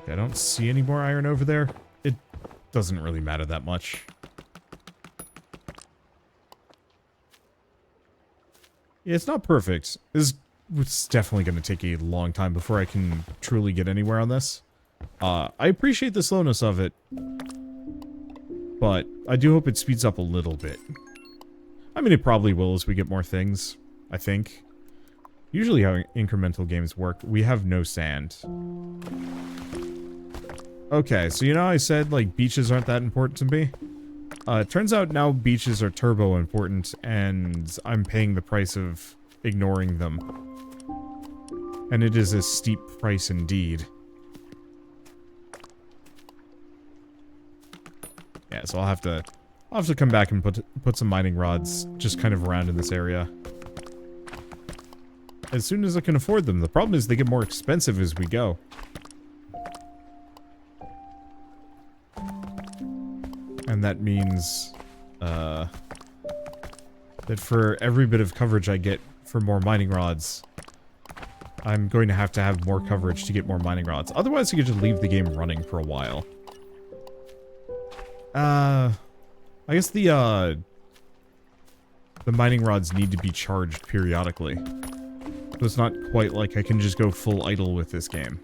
Okay, I don't see any more iron over there. It doesn't really matter that much. Yeah, it's not perfect. It's definitely going to take a long time before I can truly get anywhere on this. I appreciate the slowness of it, but I do hope it speeds up a little bit. I mean, it probably will as we get more things, I think. Usually how incremental games work, we have no sand. Okay, so you know I said, like, beaches aren't that important to me? It turns out now beaches are turbo important, and I'm paying the price of ignoring them. And it is a steep price indeed. Yeah, so I'll have to come back and put some mining rods just kind of around in this area. As soon as I can afford them. The problem is they get more expensive as we go. And that means, that for every bit of coverage I get for more mining rods, I'm going to have more coverage to get more mining rods. Otherwise, I could just leave the game running for a while. I guess the mining rods need to be charged periodically. So it's not quite like I can just go full idle with this game.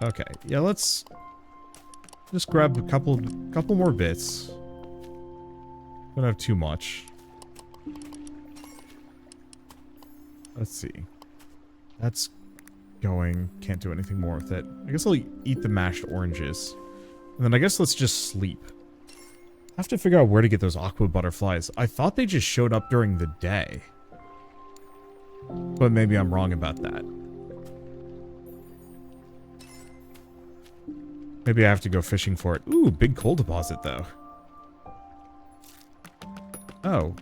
Okay, yeah, let's just grab a couple more bits. Don't have too much. Let's see. That's going. Can't do anything more with it. I guess I'll eat the mashed oranges. And then I guess let's just sleep. I have to figure out where to get those aqua butterflies. I thought they just showed up during the day. But maybe I'm wrong about that. Maybe I have to go fishing for it. Ooh, big coal deposit, though. Oh.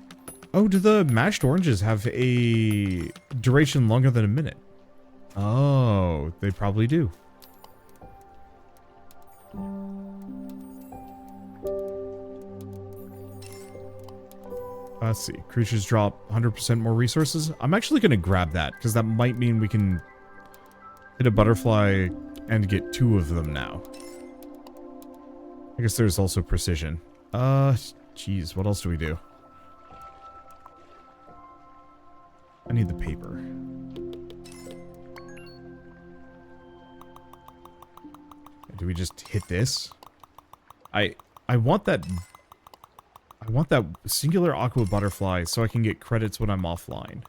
Oh, do the mashed oranges have a duration longer than a minute? Oh, they probably do. Let's see. Creatures drop 100% more resources. I'm actually going to grab that, because that might mean we can hit a butterfly and get 2 of them now. I guess there's also precision. Jeez, what else do we do? I need the paper. Do we just hit this? I want that singular aqua butterfly so I can get credits when I'm offline.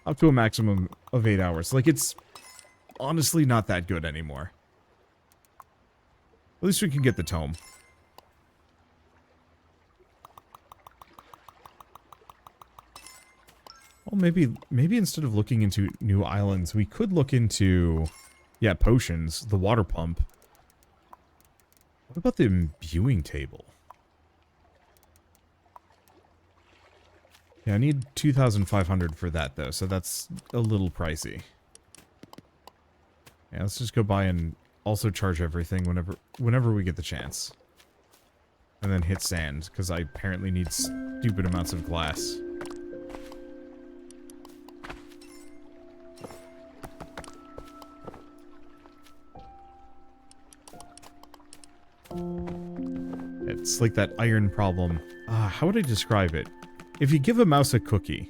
Up to a maximum of 8 hours. Like, it's honestly not that good anymore. At least we can get the tome. Well, maybe instead of looking into new islands, we could look into, yeah, potions, the water pump. What about the imbuing table? Yeah, I need 2,500 for that, though, so that's a little pricey. Yeah, let's just go by and also charge everything whenever we get the chance. And then hit sand, because I apparently need stupid amounts of glass. It's like that iron problem. How would I describe it? If you give a mouse a cookie,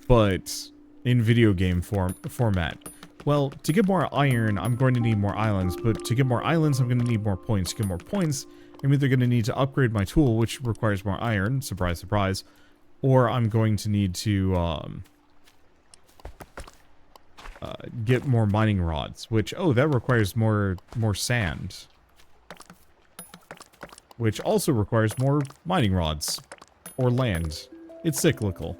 but in video game format, well, to get more iron, I'm going to need more islands, but to get more islands, I'm going to need more points. To get more points, I'm either going to need to upgrade my tool, which requires more iron, surprise, surprise, or I'm going to need to get more mining rods, which, oh, that requires more sand. Which also requires more mining rods. Or land. It's cyclical.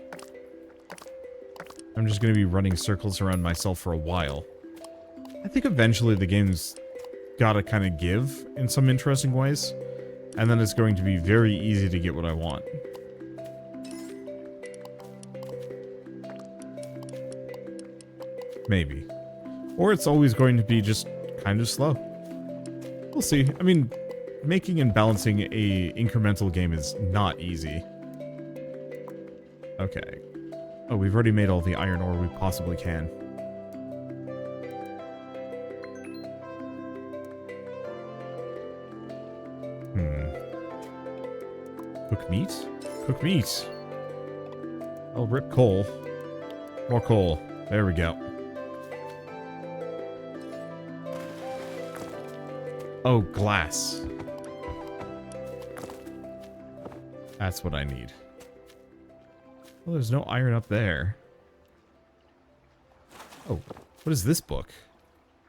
I'm just going to be running circles around myself for a while. I think eventually the game's gotta kind of give in some interesting ways. And then it's going to be very easy to get what I want. Maybe. Or it's always going to be just kind of slow. We'll see. I mean, making and balancing a incremental game is not easy. Okay. Oh, we've already made all the iron ore we possibly can. Cook meat? Cook meat. Oh, rip coal. More coal. There we go. Oh, glass. That's what I need. Well, there's no iron up there. Oh, what is this book?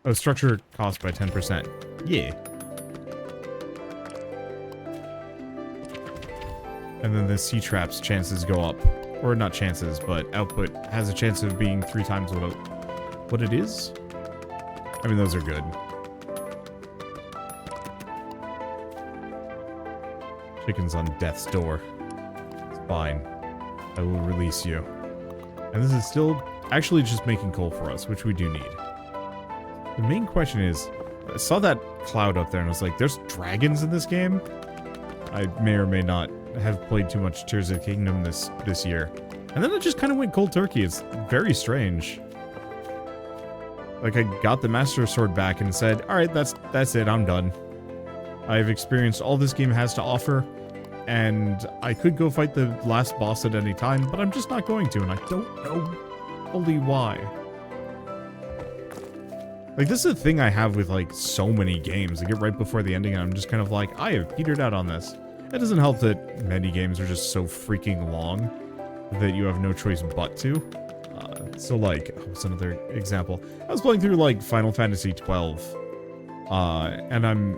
Oh, structure cost by 10%. Yeah. And then the sea traps chances go up. Or not chances, but output has a chance of being 3 times what it is. I mean, those are good. Chicken's on death's door. It's fine. I will release you. And this is still actually just making coal for us, which we do need. The main question is, I saw that cloud up there and I was like, there's dragons in this game? I may or may not have played too much Tears of the Kingdom this year. And then it just kind of went cold turkey. It's very strange. Like, I got the Master Sword back and said, alright, that's it, I'm done. I've experienced all this game has to offer, and I could go fight the last boss at any time, but I'm just not going to, and I don't know fully why. Like, this is a thing I have with, like, so many games. I get right before the ending, and I'm just kind of like, I have petered out on this. It doesn't help that many games are just so freaking long that you have no choice but to. So, like, what's another example? I was playing through, like, Final Fantasy XII, and I'm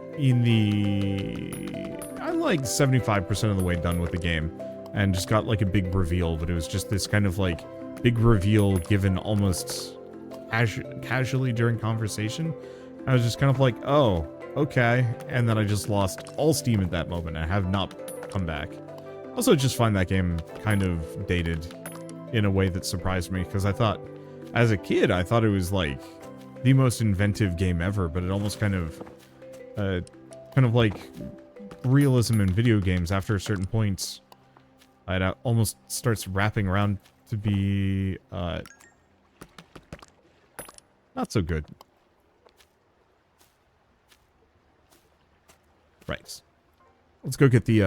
like 75% of the way done with the game, and just got, like, a big reveal, but it was just this kind of, like, big reveal given almost casually during conversation. I was just kind of like, oh, okay, and then I just lost all steam at that moment, and I have not come back. Also, I just find that game kind of dated in a way that surprised me, because I thought, as a kid, I thought it was, like, the most inventive game ever, but it almost kind of like realism in video games after a certain point, it almost starts wrapping around to be, not so good. Right. Let's go get the,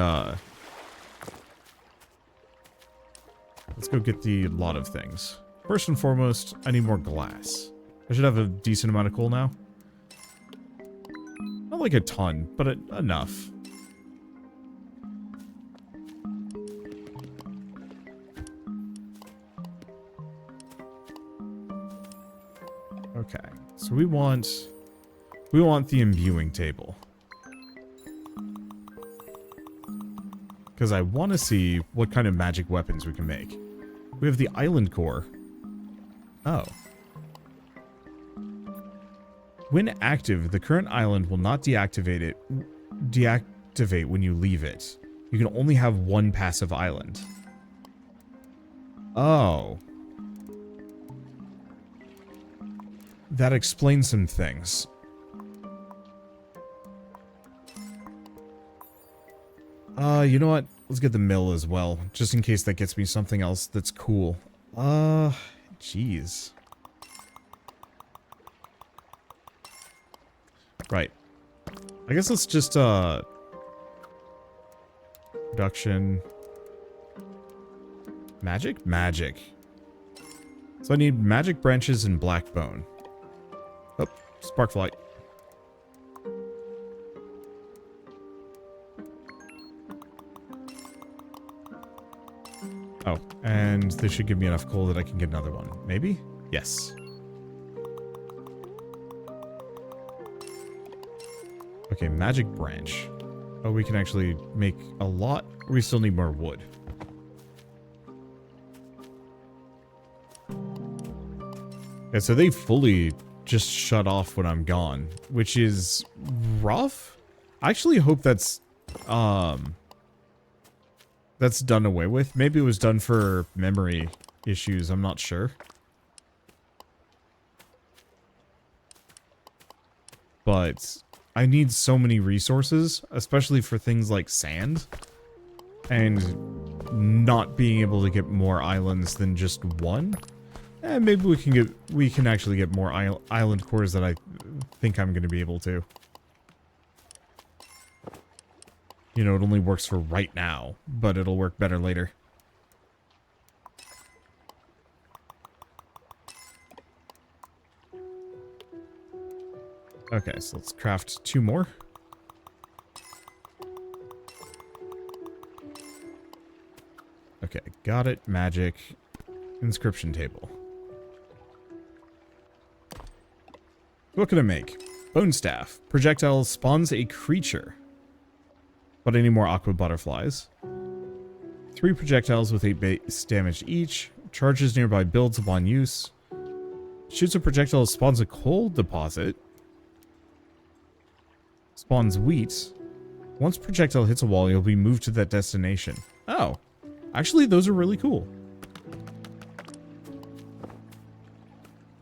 let's go get the lot of things. First and foremost, I need more glass. I should have a decent amount of coal now. Not like a ton, but enough. Okay, so we want the imbuing table. Because I want to see what kind of magic weapons we can make. We have the island core. Oh. When active, the current island will not deactivate when you leave it. You can only have one passive island. Oh. That explains some things. You know what? Let's get the mill as well, just in case that gets me something else that's cool. Jeez. Right. I guess let's just, production. Magic? Magic. So I need magic branches and black bone. Oh, sparkflight. Oh, and this should give me enough coal that I can get another one. Maybe? Yes. Okay, magic branch. Oh, we can actually make a lot. We still need more wood. Yeah, so they fully just shut off when I'm gone, which is rough. I actually hope that's done away with. Maybe it was done for memory issues, I'm not sure. But I need so many resources, especially for things like sand. And not being able to get more islands than just one. Maybe we can actually get more island cores that I think I'm going to be able to. You know, it only works for right now, but it'll work better later. Okay, so let's craft 2 more. Okay, got it. Magic. Inscription table. What can I make? Bone staff. Projectile spawns a creature. But I need more aqua butterflies. 3 projectiles with 8 base damage each. Charges nearby builds upon use. Shoots a projectile, spawns a coal deposit. Spawns wheat. Once projectile hits a wall, you'll be moved to that destination. Oh. Actually, those are really cool.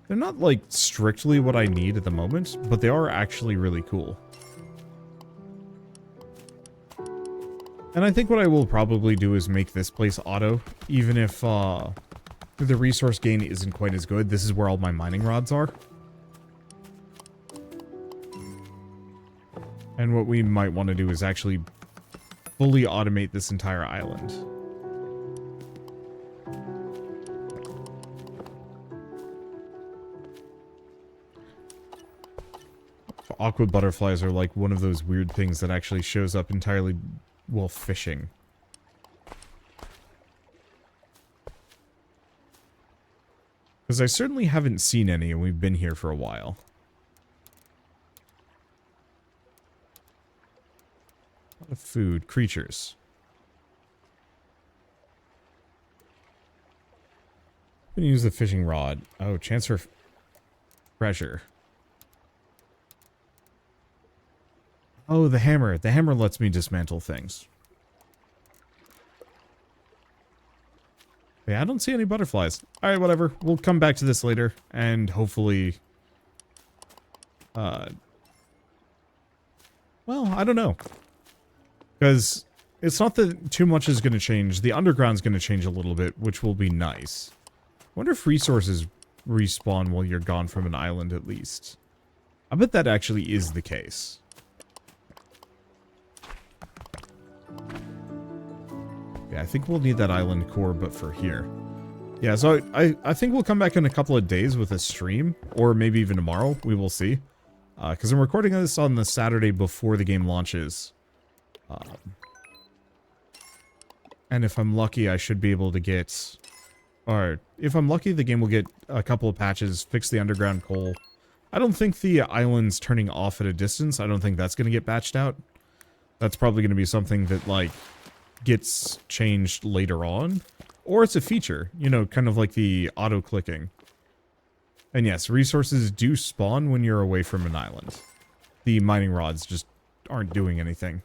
They're not, like, strictly what I need at the moment, but they are actually really cool. And I think what I will probably do is make this place auto, even if the resource gain isn't quite as good. This is where all my mining rods are. And what we might want to do is actually fully automate this entire island. Aqua butterflies are like one of those weird things that actually shows up entirely while fishing. Because I certainly haven't seen any, and we've been here for a while. A lot of food. Creatures. I'm gonna use the fishing rod. Oh, chance for treasure. Oh, the hammer. The hammer lets me dismantle things. Yeah, I don't see any butterflies. Alright, whatever. We'll come back to this later, and hopefully... well, I don't know. Because it's not that too much is going to change. The underground's going to change a little bit, which will be nice. I wonder if resources respawn while you're gone from an island, at least. I bet that actually is the case. Yeah, I think we'll need that island core, but for here. Yeah, so I think we'll come back in a couple of days with a stream, or maybe even tomorrow. We will see. Because I'm recording this on the Saturday before the game launches. And if I'm lucky, I should be able to get... Or, if I'm lucky, the game will get a couple of patches, fix the underground coal. I don't think the island's turning off at a distance. I don't think that's going to get patched out. That's probably going to be something that, like, gets changed later on. Or it's a feature, you know, kind of like the auto-clicking. And yes, resources do spawn when you're away from an island. The mining rods just aren't doing anything.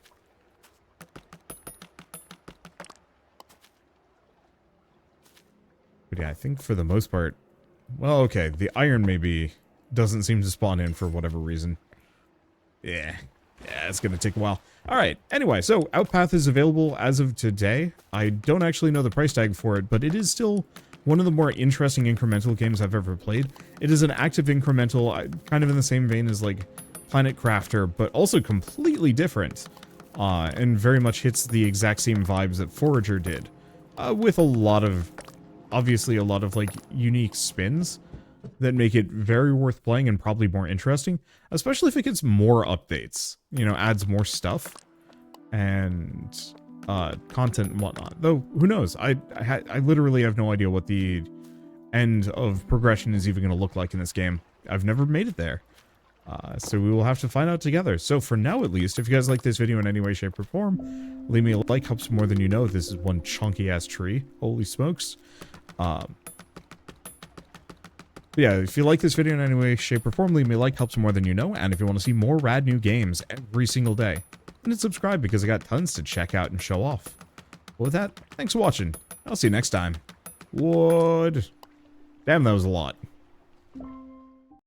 But yeah, I think for the most part... Well, okay, the iron maybe doesn't seem to spawn in for whatever reason. Yeah, it's gonna take a while. Alright, anyway, so Outpath is available as of today. I don't actually know the price tag for it, but it is still one of the more interesting incremental games I've ever played. It is an active incremental, kind of in the same vein as, like, Planet Crafter, but also completely different. And very much hits the exact same vibes that Forager did. With a lot of, obviously a lot of, like, unique spins that make it very worth playing and probably more interesting, especially if it gets more updates, you know, adds more stuff and content and whatnot. Though, who knows? I literally have no idea what the end of progression is even going to look like in this game. I've never made it there. So we will have to find out together. So for now, at least, if you guys like this video in any way, shape, or form, leave me a like, helps more than you know. This is one chunky ass tree. Holy smokes. Yeah, if you like this video in any way, shape, or form, leave me a like, helps more than you know. And if you want to see more rad new games every single day, then subscribe because I got tons to check out and show off. Well, with that, thanks for watching. I'll see you next time. What? Damn, that was a lot.